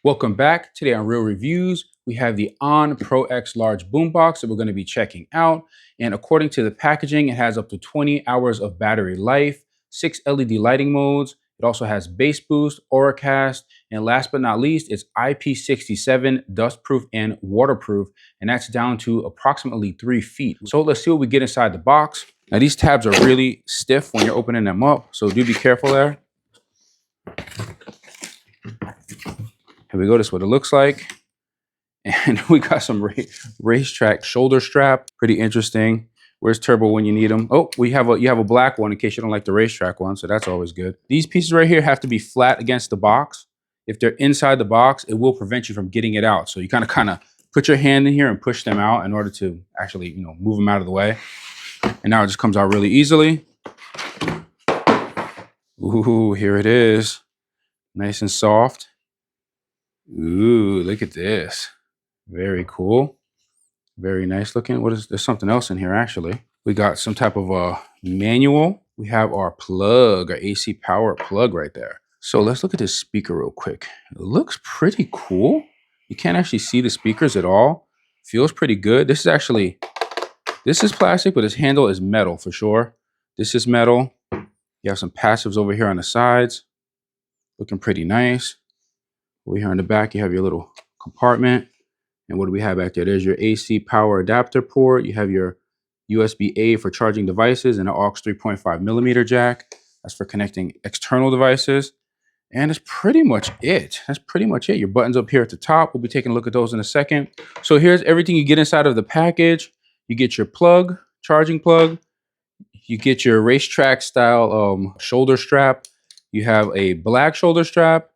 Welcome back. Today on Real Reviews, we have the Pro X Large Boombox that we're going to be checking out. And according to the packaging, it has up to 20 hours of battery life, 6 LED lighting modes. It also has bass boost, auracast, and last but not least, it's IP67 dustproof and waterproof, and that's down to approximately 3 feet. So let's see what we get inside the box. Now these tabs are really stiff when you're opening them up, so do be careful there. Here we go, this is what it looks like. And we got some racetrack shoulder strap, pretty interesting. Where's Turbo when you need them? Oh, you have a black one in case you don't like the racetrack one, so that's always good. These pieces right here have to be flat against the box. If they're inside the box, it will prevent you from getting it out. So you kind of put your hand in here and push them out in order to actually, move them out of the way. And now it just comes out really easily. Ooh, here it is. Nice and soft. Ooh, look at this. Very cool. Very nice looking. There's something else in here actually. We got some type of a manual. We have our plug, our AC power plug right there. So let's look at this speaker real quick. It looks pretty cool. You can't actually see the speakers at all. Feels pretty good. This is plastic, but its handle is metal for sure. This is metal. You have some passives over here on the sides. Looking pretty nice. Over here on the back, you have your little compartment. And what do we have back there? There's your AC power adapter port. You have your USB-A for charging devices and an aux 3.5 millimeter jack. That's for connecting external devices. And that's pretty much it. Your buttons up here at the top. We'll be taking a look at those in a second. So here's everything you get inside of the package. You get your plug, charging plug. You get your racetrack style shoulder strap. You have a black shoulder strap.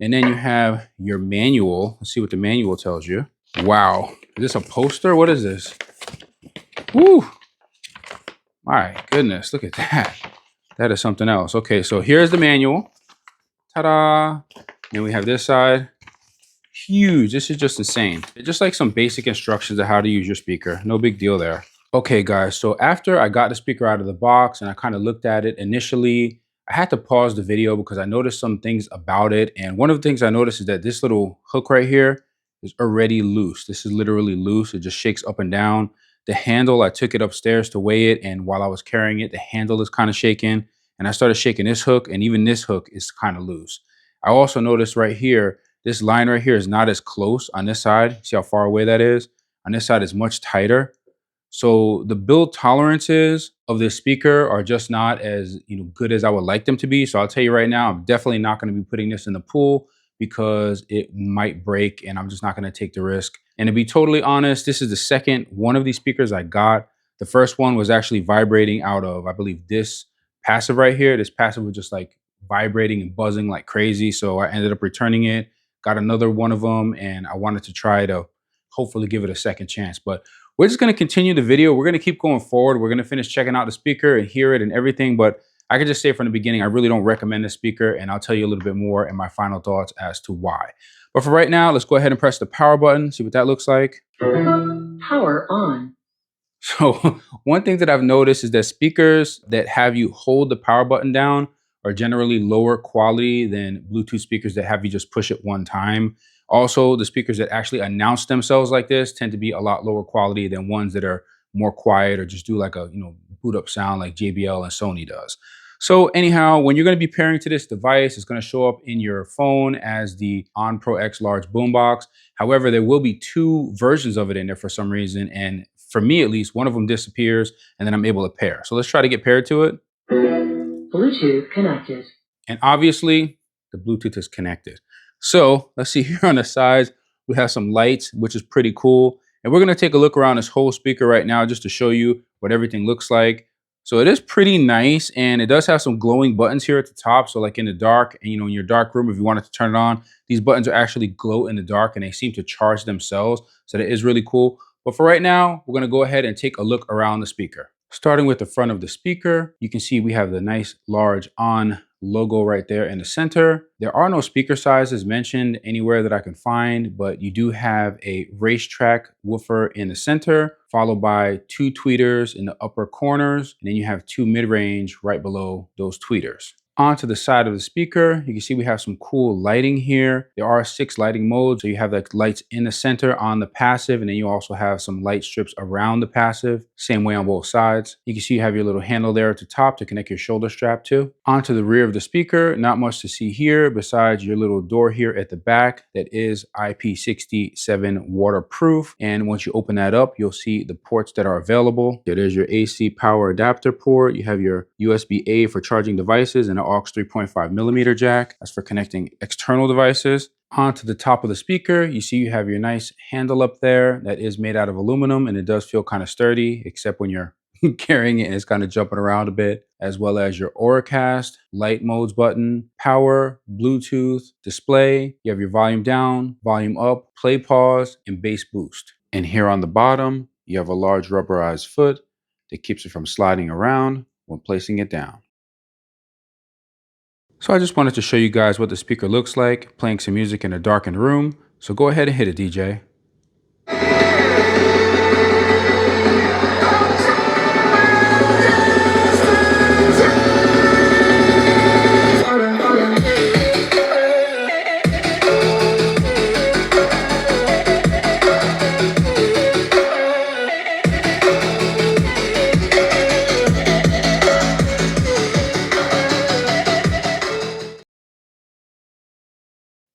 And then you have your manual. Let's see what the manual tells you. Wow. Is this a poster? What is this? Woo. My goodness. Look at that. That is something else. Okay, so here's the manual. Ta-da. Then we have this side. Huge. This is just insane. Just like some basic instructions of how to use your speaker. No big deal there. Okay, guys. So after I got the speaker out of the box and I kind of looked at it initially, I had to pause the video because I noticed some things about it. And one of the things I noticed is that this little hook right here is already loose. This is literally loose. It just shakes up and down. The handle, I took it upstairs to weigh it. And while I was carrying it, the handle is kind of shaking. And I started shaking this hook, and even this hook is kind of loose. I also noticed right here, this line right here is not as close on this side. See how far away that is? On this side is much tighter. So the build tolerances of this speaker are just not as good as I would like them to be. So I'll tell you right now, I'm definitely not going to be putting this in the pool because it might break and I'm just not going to take the risk. And to be totally honest, this is the second one of these speakers I got. The first one was actually vibrating out of, I believe, this passive right here. This passive was just like vibrating and buzzing like crazy. So I ended up returning it, got another one of them, and I wanted to try to hopefully give it a second chance. But we're just going to continue the video. We're going to keep going forward. We're going to finish checking out the speaker and hear it and everything. But I can just say from the beginning, I really don't recommend this speaker. And I'll tell you a little bit more in my final thoughts as to why. But for right now, let's go ahead and press the power button. See what that looks like. Power on. So one thing that I've noticed is that speakers that have you hold the power button down are generally lower quality than Bluetooth speakers that have you just push it one time. Also, the speakers that actually announce themselves like this tend to be a lot lower quality than ones that are more quiet or just do like a boot up sound like JBL and Sony does. So anyhow, when you're going to be pairing to this device, it's going to show up in your phone as the Pro X Large Boombox. However, there will be 2 versions of it in there for some reason. And for me, at least, one of them disappears and then I'm able to pair. So let's try to get paired to it. Bluetooth connected. And obviously, the Bluetooth is connected. So let's see here on the sides, we have some lights, which is pretty cool. And we're going to take a look around this whole speaker right now just to show you what everything looks like. So it is pretty nice, and it does have some glowing buttons here at the top. So like in the dark, and in your dark room, if you wanted to turn it on, these buttons are actually glow in the dark and they seem to charge themselves. So that is really cool. But for right now, we're going to go ahead and take a look around the speaker. Starting with the front of the speaker, you can see we have the nice large on logo right there in the center. There are no speaker sizes mentioned anywhere that I can find, but you do have a racetrack woofer in the center, followed by 2 tweeters in the upper corners, and then you have 2 mid-range right below those tweeters. Onto the side of the speaker, you can see we have some cool lighting here. There are 6 lighting modes. So you have like lights in the center on the passive, and then you also have some light strips around the passive. Same way on both sides. You can see you have your little handle there at the top to connect your shoulder strap to. Onto the rear of the speaker, not much to see here besides your little door here at the back that is IP67 waterproof. And once you open that up, you'll see the ports that are available. There's your AC power adapter port. You have your USB-A for charging devices and aux 3.5 millimeter jack. That's for connecting external devices. Onto the top of the speaker, you see you have your nice handle up there that is made out of aluminum, and it does feel kind of sturdy, except when you're carrying it and it's kind of jumping around a bit, as well as your Auracast, light modes button, power, Bluetooth, display. You have your volume down, volume up, play pause, and bass boost. And here on the bottom, you have a large rubberized foot that keeps it from sliding around when placing it down. So I just wanted to show you guys what the speaker looks like, playing some music in a darkened room. So go ahead and hit it, DJ.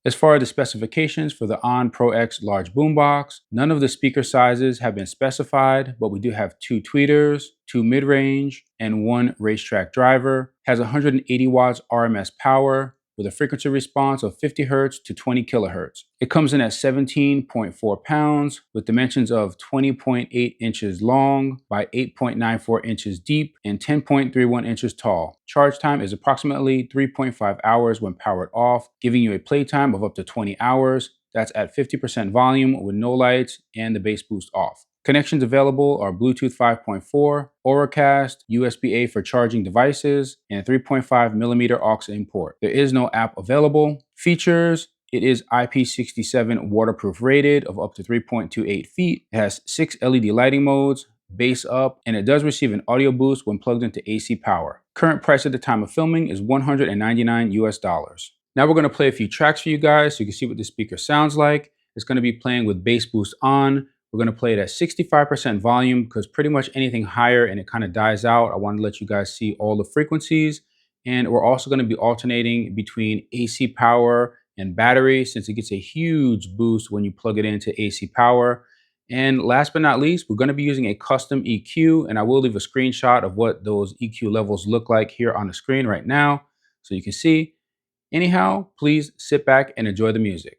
As far as the specifications for the Pro X Large Boombox, none of the speaker sizes have been specified, but we do have 2 tweeters, 2 mid-range, and 1 racetrack driver. Has 180 watts RMS power with a frequency response of 50 Hz to 20 kHz. It comes in at 17.4 pounds with dimensions of 20.8 inches long by 8.94 inches deep and 10.31 inches tall. Charge time is approximately 3.5 hours when powered off, giving you a playtime of up to 20 hours. That's at 50% volume with no lights and the bass boost off. Connections available are Bluetooth 5.4, Auracast, USB-A for charging devices, and 3.5 millimeter aux in port. There is no app available. Features: it is IP67 waterproof rated of up to 3.28 feet. It has 6 LED lighting modes, bass up, and it does receive an audio boost when plugged into AC power. Current price at the time of filming is $199 US. Now we're going to play a few tracks for you guys so you can see what the speaker sounds like. It's going to be playing with bass boost on. We're going to play it at 65% volume because pretty much anything higher and it kind of dies out. I want to let you guys see all the frequencies. And we're also going to be alternating between AC power and battery since it gets a huge boost when you plug it into AC power. And last but not least, we're going to be using a custom EQ, and I will leave a screenshot of what those EQ levels look like here on the screen right now so you can see. Anyhow, please sit back and enjoy the music.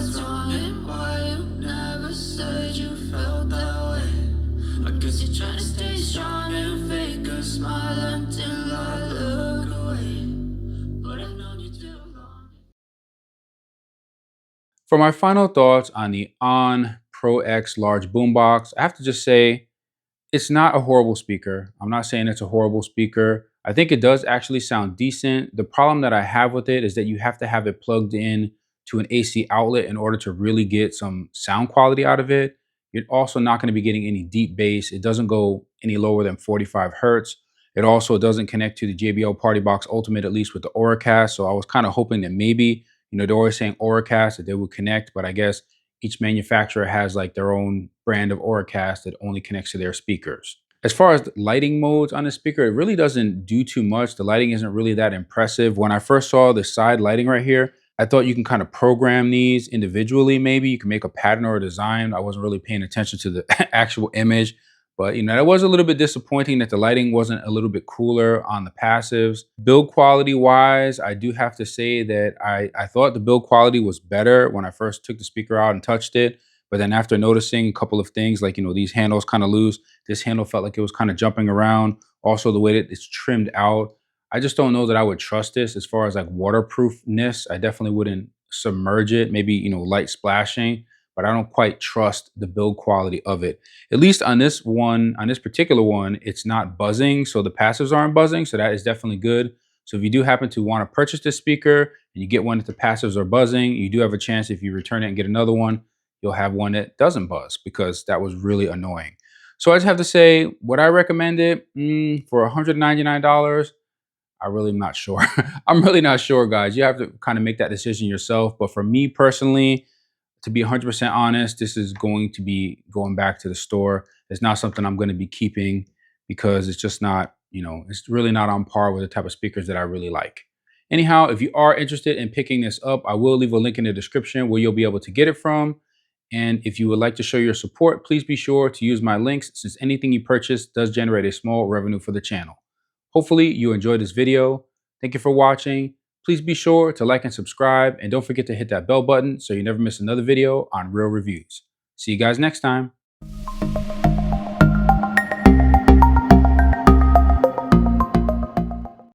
what's wrong and why you never said you felt that way. I guess you're trying to stay strong and fake a smile until I look away. But I've known you too long. For my final thoughts on the Pro X Large Boombox, I have to just say it's not a horrible speaker. I'm not saying it's a horrible speaker. I think it does actually sound decent. The problem that I have with it is that you have to have it plugged in to an AC outlet in order to really get some sound quality out of it. You're also not going to be getting any deep bass. It doesn't go any lower than 45 hertz. It also doesn't connect to the JBL Party Box Ultimate, at least with the Auracast. So I was kind of hoping that maybe, they're always saying Auracast, that they would connect, but I guess each manufacturer has like their own brand of Auracast that only connects to their speakers. As far as the lighting modes on the speaker, it really doesn't do too much. The lighting isn't really that impressive. When I first saw the side lighting right here, I thought you can kind of program these individually. Maybe you can make a pattern or a design. I wasn't really paying attention to the actual image, but that was a little bit disappointing that the lighting wasn't a little bit cooler on the passives. Build quality wise, I do have to say that I thought the build quality was better when I first took the speaker out and touched it. But then after noticing a couple of things like, these handles kind of loose, this handle felt like it was kind of jumping around. Also the way that it's trimmed out, I just don't know that I would trust this as far as like waterproofness. I definitely wouldn't submerge it, maybe, light splashing, but I don't quite trust the build quality of it. At least on this one, on this particular one, it's not buzzing. So the passives aren't buzzing. So that is definitely good. So if you do happen to want to purchase this speaker and you get one that the passives are buzzing, you do have a chance if you return it and get another one, you'll have one that doesn't buzz because that was really annoying. So I just have to say, would I recommend it for $199? I really am not sure. I'm really not sure, guys. You have to kind of make that decision yourself. But for me personally, to be 100% honest, this is going to be going back to the store. It's not something I'm going to be keeping because it's just not, it's really not on par with the type of speakers that I really like. Anyhow, if you are interested in picking this up, I will leave a link in the description where you'll be able to get it from. And if you would like to show your support, please be sure to use my links since anything you purchase does generate a small revenue for the channel. Hopefully you enjoyed this video. Thank you for watching. Please be sure to like and subscribe, and don't forget to hit that bell button so you never miss another video on Real Reviews. See you guys next time.